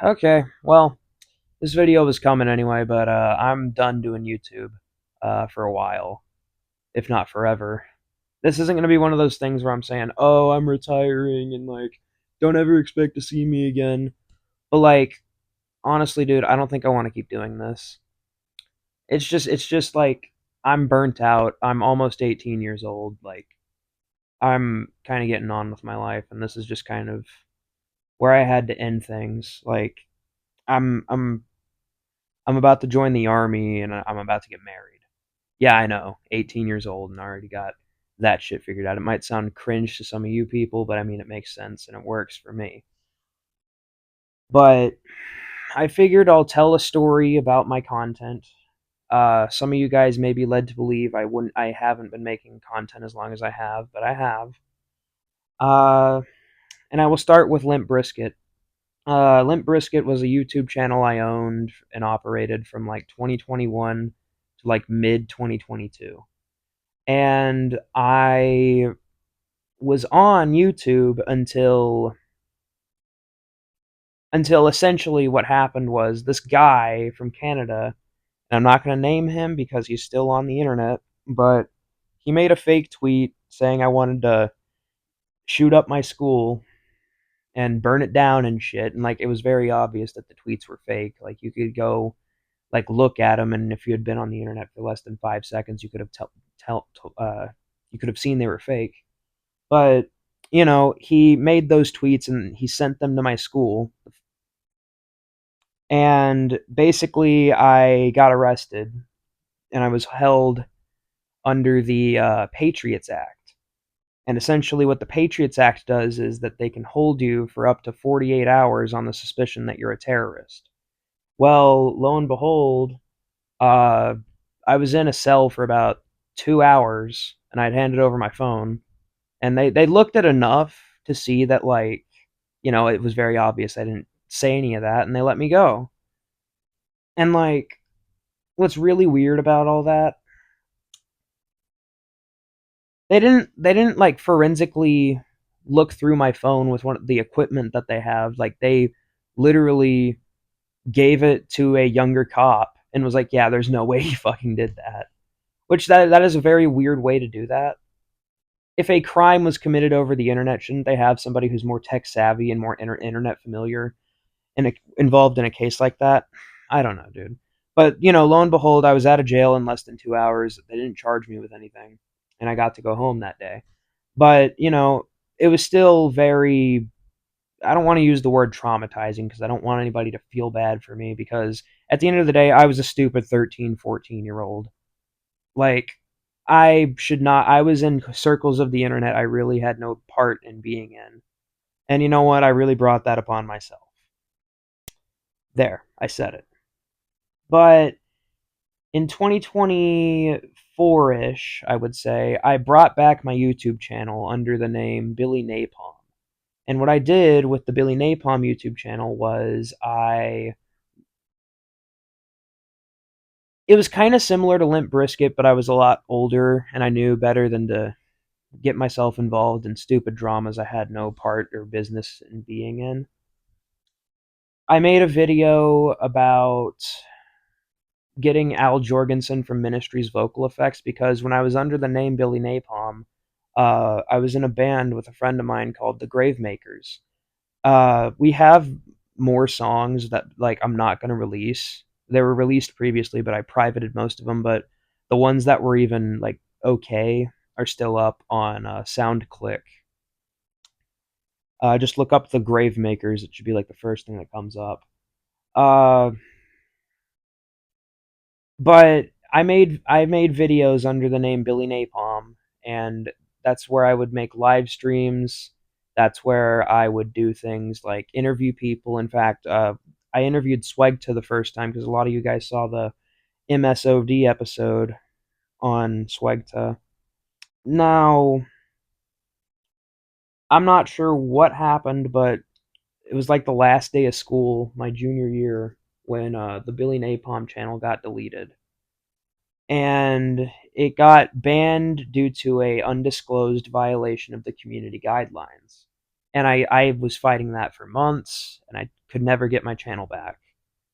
Okay, well, this video was coming anyway, but I'm done doing YouTube for a while, if not forever. This isn't going to be one of those things where I'm saying, "Oh, I'm retiring and like don't ever expect to see me again." But like honestly, dude, I don't think I want to keep doing this. It's just like I'm burnt out. I'm almost 18 years old. Like I'm kind of getting on with my life, and this is just kind of where I had to end things. Like I'm I'm I'm about to join the army and I'm about to get married. Yeah, I know. 18 years old and I already got that shit figured out. It might sound cringe to some of you people, but I mean, it makes sense and it works for me. But I figured I'll tell a story about my content. Some of you guys may be led to believe I haven't been making content as long as I have, but I have. Uh, and I will start with Limp Brisket. Limp Brisket was a YouTube channel I owned and operated from like 2021 to like mid 2022. And I was on YouTube until essentially what happened was this guy from Canada, and I'm not going to name him because he's still on the internet, but he made a fake tweet saying I wanted to shoot up my school and burn it down and shit, and like it was very obvious that the tweets were fake. Like you could go like look at them, and if you had been on the internet for less than 5 seconds, you could have you could have seen they were fake. But he made those tweets and he sent them to my school, and basically I got arrested and I was held under the Patriots Act. And essentially, what the Patriots Act does is that they can hold you for up to 48 hours on the suspicion that you're a terrorist. Well, lo and behold, uh, I was in a cell for about 2 hours, and I'd handed over my phone, and they looked at enough to see that like it was very obvious I didn't say any of that, and they let me go. And like, what's really weird about all that? They didn't like forensically look through my phone with one of the equipment that they have. Like they literally gave it to a younger cop and was like, "Yeah, there's no way he fucking did that." Which that is a very weird way to do that. If a crime was committed over the internet, shouldn't they have somebody who's more tech savvy and more internet familiar involved in a case like that? I don't know, dude. But lo and behold, I was out of jail in less than 2 hours. They didn't charge me with anything, and I got to go home that day. But it was still very. I don't want to use the word traumatizing because I don't want anybody to feel bad for me because at the end of the day, I was a stupid 13, 14-year old. Like, I should not. I was in circles of the internet I really had no part in being in. And you know what? I really brought that upon myself. There, I said it. But in 2024 ish, I would say, I brought back my YouTube channel under the name Billy Napalm. And what I did with the Billy Napalm YouTube channel was it was kind of similar to Limp Brisket, but I was a lot older and I knew better than to get myself involved in stupid dramas I had no part or business in being in. I made a video about getting Al Jorgensen from Ministry's vocal effects because when I was under the name Billy Napalm, I was in a band with a friend of mine called the Gravemakers. We have more songs that like I'm not going to release. They were released previously, but I privated most of them. But the ones that were even like okay are still up on SoundClick. Just look up the Gravemakers. It should be like the first thing that comes up. Uh, but I made videos under the name Billy Napalm, and that's where I would make live streams. That's where I would do things like interview people. In fact, I interviewed Swegta the first time because a lot of you guys saw the MSOD episode on Swegta. Now, I'm not sure what happened, but it was like the last day of school, my junior year, when the Billy Napalm channel got deleted. And it got banned due to a undisclosed violation of the community guidelines. and I was fighting that for months, and I could never get my channel back.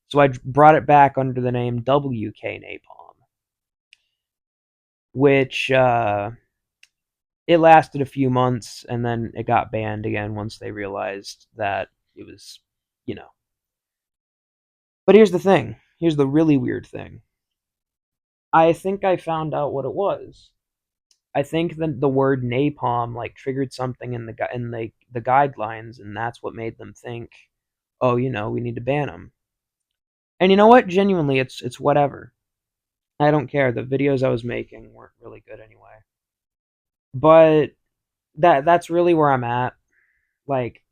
So I brought it back under the name WK Napalm, which it lasted a few months, and then it got banned again once they realized that it was, you know. But here's the thing. Here's the really weird thing. I think I found out what it was. I think that the word napalm like triggered something in the guidelines, and that's what made them think, oh, we need to ban them. And you know what? Genuinely, it's whatever. I don't care. The videos I was making weren't really good anyway. But that's really where I'm at. Like,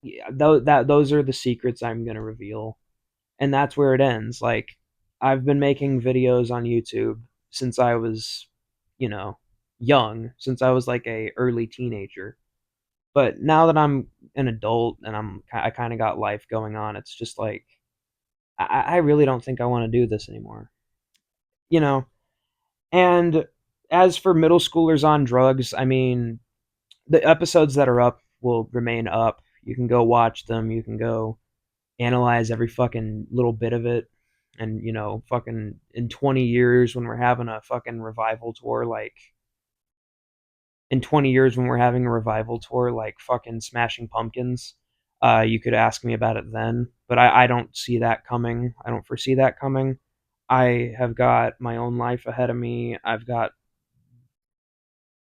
yeah, those are the secrets I'm gonna reveal, and that's where it ends. Like, I've been making videos on YouTube since I was, you know, young, since I was like a early teenager. But now that I'm an adult and I kind of got life going on, it's just like I really don't think I want to do this anymore. You know, and as for middle schoolers on drugs, I mean, the episodes that are up will remain up. You can go watch them. You can go analyze every fucking little bit of it. And, fucking in 20 years when we're having a fucking revival tour, like, in 20 years when we're having a revival tour, like fucking Smashing Pumpkins, you could ask me about it then. But I don't see that coming. I don't foresee that coming. I have got my own life ahead of me.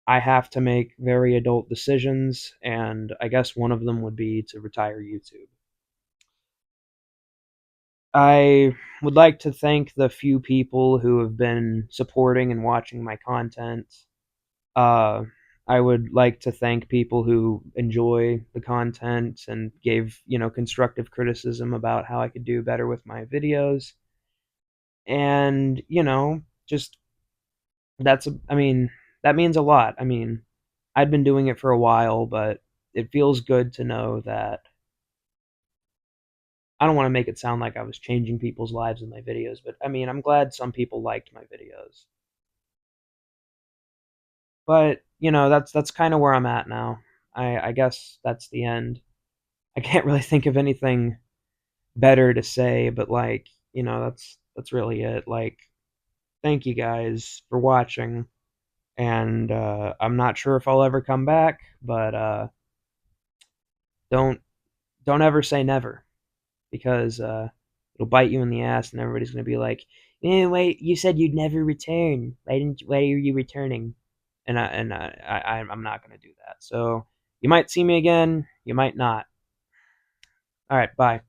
I have to make very adult decisions, and I guess one of them would be to retire YouTube. I would like to thank the few people who have been supporting and watching my content. Uh, I would like to thank people who enjoy the content and gave, constructive criticism about how I could do better with my videos. And, just I mean, that means a lot. I mean, I'd been doing it for a while, but it feels good to know that I don't want to make it sound like I was changing people's lives in my videos, but I mean, I'm glad some people liked my videos. But, that's kind of where I'm at now. I guess that's the end. I can't really think of anything better to say, but like, that's really it. Like, thank you guys for watching, and I'm not sure if I'll ever come back, but don't don't ever say never, because it'll bite you in the ass, and everybody's gonna be like, wait, you said you'd never return. Why are you returning?" I'm not gonna do that. So you might see me again, you might not. All right, bye.